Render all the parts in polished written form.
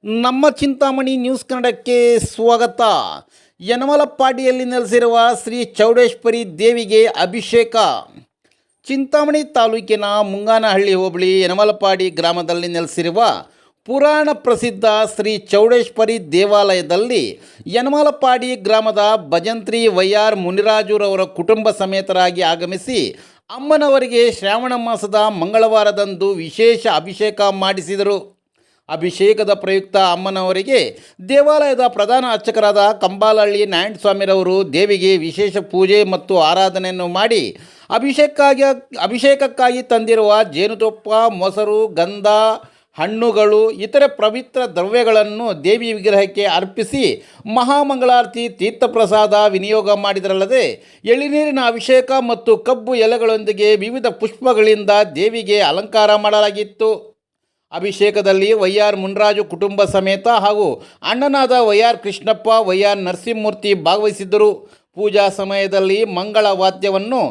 ನಮ್ಮ ಚಿಂತಾಮಣಿ ನ್ಯೂಸ್ ಕನ್ನಡಕ್ಕೆ ಸ್ವಾಗತ. ಯನಮಲಪಾಡಿಯಲ್ಲಿ ನೆಲೆಸಿರುವ ಶ್ರೀ ಚೌಡೇಶ್ವರಿ ದೇವಿಗೆ ಅಭಿಷೇಕ. ಚಿಂತಾಮಣಿ ತಾಲೂಕಿನ ಮುಂಗಾನಹಳ್ಳಿ ಹೋಬಳಿ ಯನಮಲಪಾಡಿ ಗ್ರಾಮದಲ್ಲಿ ನೆಲೆಸಿರುವ ಪುರಾಣ ಪ್ರಸಿದ್ಧ ಶ್ರೀ ಚೌಡೇಶ್ವರಿ ದೇವಾಲಯದಲ್ಲಿ ಯನಮಲಪಾಡಿ ಗ್ರಾಮದ ಭಜಂತ್ರಿ ವೈಆರ್ ಮುನಿರಾಜುರವರ ಕುಟುಂಬ ಸಮೇತರಾಗಿ ಆಗಮಿಸಿ ಅಮ್ಮನವರಿಗೆ ಶ್ರಾವಣ ಮಾಸದ ಮಂಗಳವಾರದಂದು ವಿಶೇಷ ಅಭಿಷೇಕ ಮಾಡಿಸಿದರು. ಅಭಿಷೇಕದ ಪ್ರಯುಕ್ತ ಅಮ್ಮನವರಿಗೆ ದೇವಾಲಯದ ಪ್ರಧಾನ ಅರ್ಚಕರಾದ ಕಂಬಾಲಹಳ್ಳಿ ನಾರಾಯಣಸ್ವಾಮಿರವರು ದೇವಿಗೆ ವಿಶೇಷ ಪೂಜೆ ಮತ್ತು ಆರಾಧನೆಯನ್ನು ಮಾಡಿ ಅಭಿಷೇಕಕ್ಕಾಗಿ ತಂದಿರುವ ಜೇನುತುಪ್ಪ, ಮೊಸರು, ಗಂಧ, ಹಣ್ಣುಗಳು, ಇತರೆ ಪವಿತ್ರ ದ್ರವ್ಯಗಳನ್ನು ದೇವಿ ವಿಗ್ರಹಕ್ಕೆ ಅರ್ಪಿಸಿ ಮಹಾಮಂಗಳಾರತಿ ತೀರ್ಥಪ್ರಸಾದ ವಿನಿಯೋಗ ಮಾಡಿದರಲ್ಲದೆ ಎಳ್ಳಿನೀರಿನ ಅಭಿಷೇಕ ಮತ್ತು ಕಬ್ಬು ಎಲೆಗಳೊಂದಿಗೆ ವಿವಿಧ ಪುಷ್ಪಗಳಿಂದ ದೇವಿಗೆ ಅಲಂಕಾರ ಮಾಡಲಾಗಿತ್ತು. ಅಭಿಷೇಕದಲ್ಲಿ ವೈಆರ್ ಮುನಿರಾಜು ಕುಟುಂಬ ಸಮೇತ ಹಾಗೂ ಅಣ್ಣನಾದ ವೈಆರ್ ಕೃಷ್ಣಪ್ಪ, ವೈಆರ್ ನರಸಿಂಹಮೂರ್ತಿ ಭಾಗವಹಿಸಿದ್ದರು. ಪೂಜಾ ಸಮಯದಲ್ಲಿ ಮಂಗಳ ವಾದ್ಯವನ್ನು,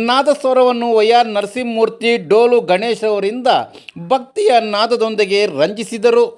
ನಾದಸ್ವರವನ್ನು ವೈಆರ್ ನರಸಿಂಹಮೂರ್ತಿ, ಡೋಲು ಗಣೇಶ್ ಅವರಿಂದ ಭಕ್ತಿಯ ನಾದದೊಂದಿಗೆ ರಂಜಿಸಿದರು.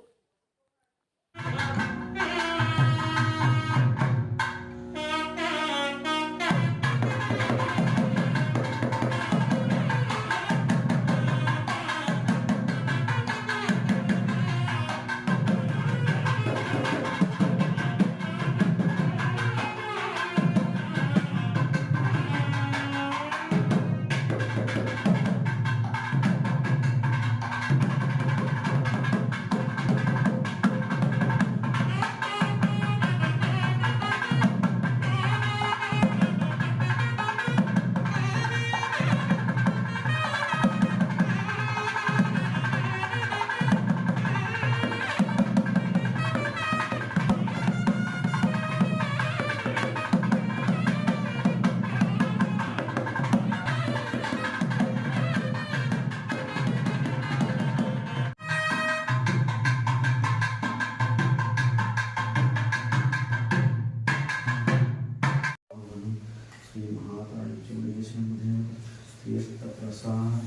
प्रसाद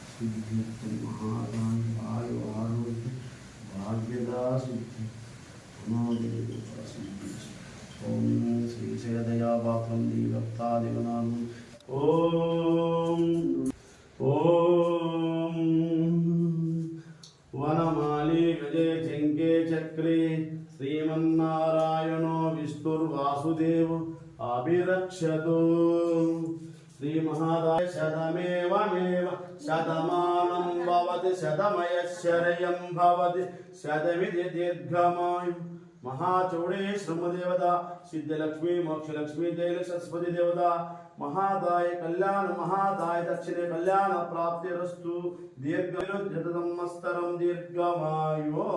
सिद्धि महादान आयु आरोग्य भाग्यदा सिद्धि ओम श्री दया पात्रम दीवक्ता देवनाम ओम ओम वनमाली गजे चंके चक्रे श्रीमन्नारायणो विष्णुर्वासुदेव अभिरक्षतु श्री महादाय शतमेवमेव शतमानं भवति शतमयश्चर्यं भवति शतमिति दीर्घमायु महाचौडेश्वरी देवता सिद्धलक्ष्मी मोक्षलक्ष्मी दैल सरस्वती देवता महादाय कल्याण महादाय दक्षिणे कल्याण प्राप्तिरस्तु दीर्घ दीर्घमायो।